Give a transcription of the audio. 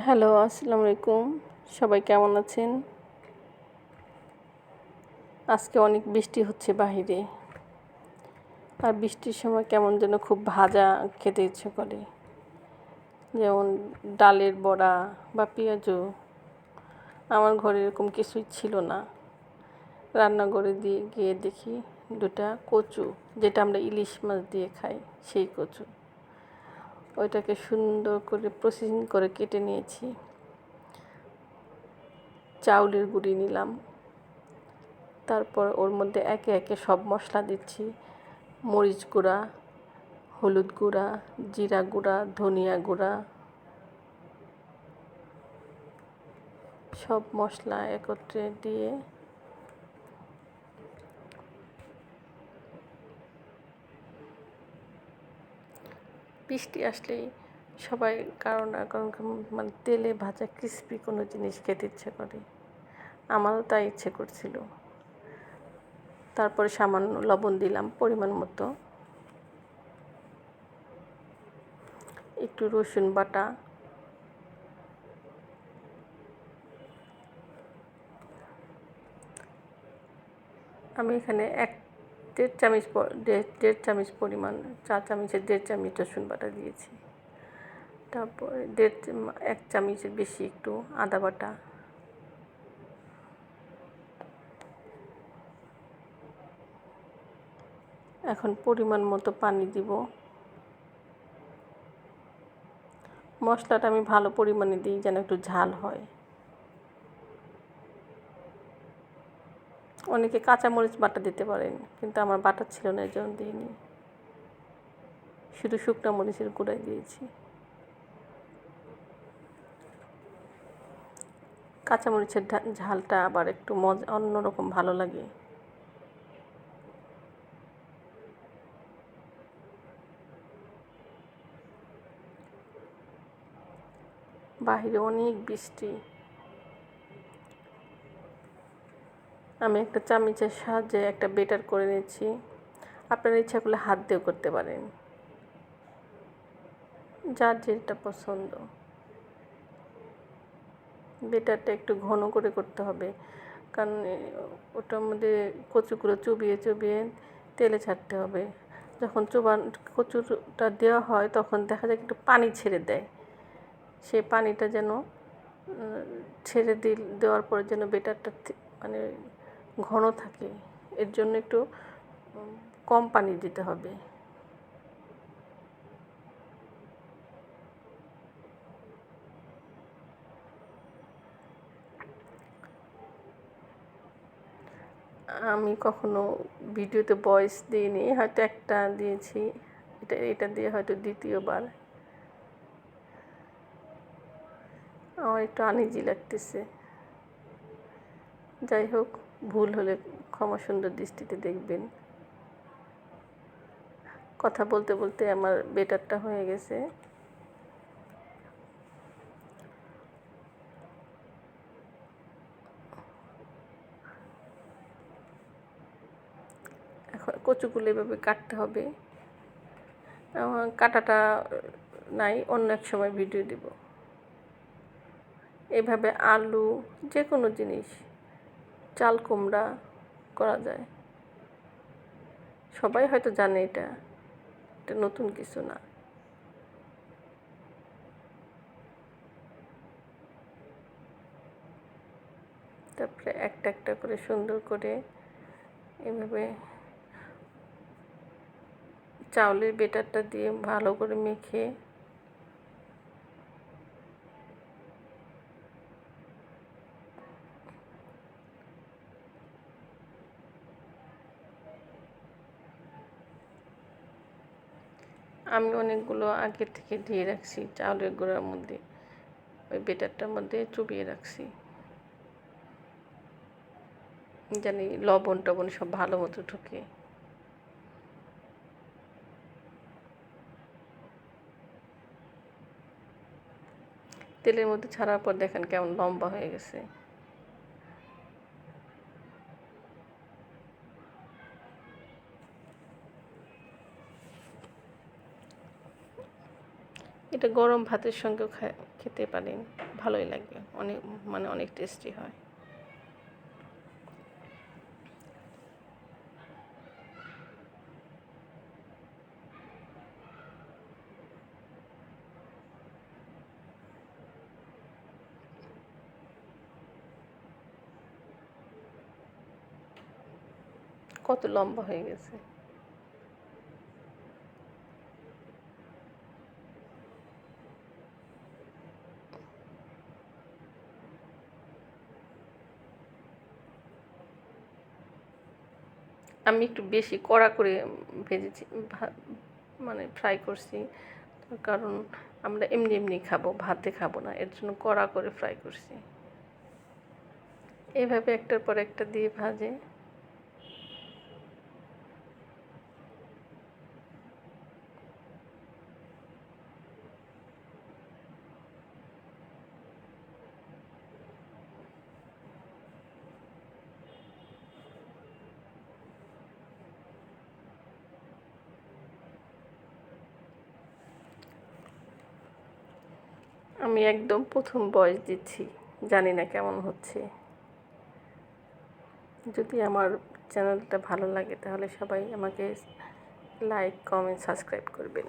Hello, আসসালামু আলাইকুম। সবাই কেমন আছেন? আজকে অনেক বৃষ্টি হচ্ছে বাহিরে। আর বৃষ্টির সময় কেমন যেন খুব ভাজা খেতে ইচ্ছে করে। যেমন ডালের বড়া বা পেঁয়াজু। আমার ঘরে এরকম কিছুই ছিল না। রান্নাঘরে গিয়ে দেখি দুটা কচু, যেটা আমরা ইলিশ মাছ দিয়ে খাই, সেই কচু। ওইটাকে সুন্দর করে প্রসেসিং করে কেটে নিয়েছি। চাউলের গুঁড়ি নিলাম, তারপর ওর মধ্যে একে একে সব মশলা দিচ্ছি। মরিচ গুঁড়া, হলুদ গুঁড়া, জিরা গুঁড়া, ধনিয়া গুঁড়া, সব মশলা একত্রে দিয়ে বৃষ্টি আসলেই সবাই কারো না কারণ মানে তেলে ভাজা ক্রিস্পি কোনো জিনিস খেতে ইচ্ছে করে। আমারও তাই ইচ্ছে করছিল। তারপরে সামান্য লবণ দিলাম পরিমাণ মতো, একটু রসুন বাটা, আমি এখানে দেড় চামচ পরিমাণ, চা চামচের 1.5 চামচ রসুন বাটা দিয়েছি। তারপরে 1 চামচের বেশি একটু আদা বাটা, এখন পরিমাণ মতো পানি দিব। মশলাটা আমি ভালো পরিমাণে দিই যেন একটু ঝাল হয়। অনেকে কাঁচামরিচ বাটা দিতে পারেন, কিন্তু আমার বাটা ছিল না, এর জন্য দিইনি। শুধু শুকনো মরিচের গুঁড়াই দিয়েছি। কাঁচামরিচের ঝালটা আবার একটু অন্যরকম ভালো লাগে। বাহিরে অনেক বৃষ্টি। আমি একটা চামচের সাহায্যে একটা বেটার করে নিচ্ছি। আপনারা ইচ্ছা করলে হাত দিয়েও করতে পারেন, যার যেটা পছন্দ। বেটারটা একটু ঘন করে করতে হবে, কারণ ওটার মধ্যে কচুগুলো চুবিয়ে চুবিয়ে তেলে ছাড়তে হবে। যখন কচুটা দেওয়া হয় তখন দেখা যায় একটু পানি ছেড়ে দেয়। সেই পানিটা যেন ছেড়ে দেওয়ার পরে যেন বেটারটা মানে ঘন থাকে, এর জন্য একটু কম পানি দিতে হবে। আমি কখনো ভিডিওতে ভয়েস দিইনি, হয়তো একটা দিয়েছি, এটা দিয়ে হয়তো দ্বিতীয়বার। আমার একটু আনইজি লাগতেছে। যাই হোক, ভুল হলে ক্ষমা সুন্দর দৃষ্টিতে দেখবেন। কথা বলতে বলতে আমার বেটারটা হয়ে গেছে। এখন কচুগুলো এভাবে কাটতে হবে। আমার কাটাটা নাই, অন্য এক সময় ভিডিও দিব। এভাবে আলু, যে কোনো জিনিস, চাল কুমড়া করা যায়। সবাই হয়তো জানে এটা নতুন কিছু না। তারপরে একটা একটা করে সুন্দর করে এভাবে চাউলের বেটারটা দিয়ে ভালো করে মেখে আমি অনেকগুলো আগে থেকে দিয়ে রাখছি চাউলের গুঁড়ার মধ্যে, ওই বেটারটার মধ্যে চুবিয়ে রাখছি, জানি লবণ টবণ সব ভালো মতো ঢুকে। তেলের মধ্যে ছাড়ার পর দেখেন কেমন লম্বা হয়ে গেছে। এটা গরম ভাতের সঙ্গেও খেতে পারেন, ভালোই লাগে, অনেক টেস্টি হয়। কত লম্বা হয়ে গেছে। আমি একটু বেশি কড়া করে ভেজেছি, ফ্রাই করছি, কারণ আমরা এমনি এমনি খাবো, ভাতে খাবো না, এর জন্য কড়া করে ফ্রাই করছি। এভাবে একটার পর একটা দিয়ে ভাজে। আমি একদম প্রথম ভয়েস দিচ্ছি, জানি না কেমন হচ্ছে। যদি আমার চ্যানেলটা ভালো লাগে তাহলে সবাই আমাকে লাইক, কমেন্ট, সাবস্ক্রাইব করবেন।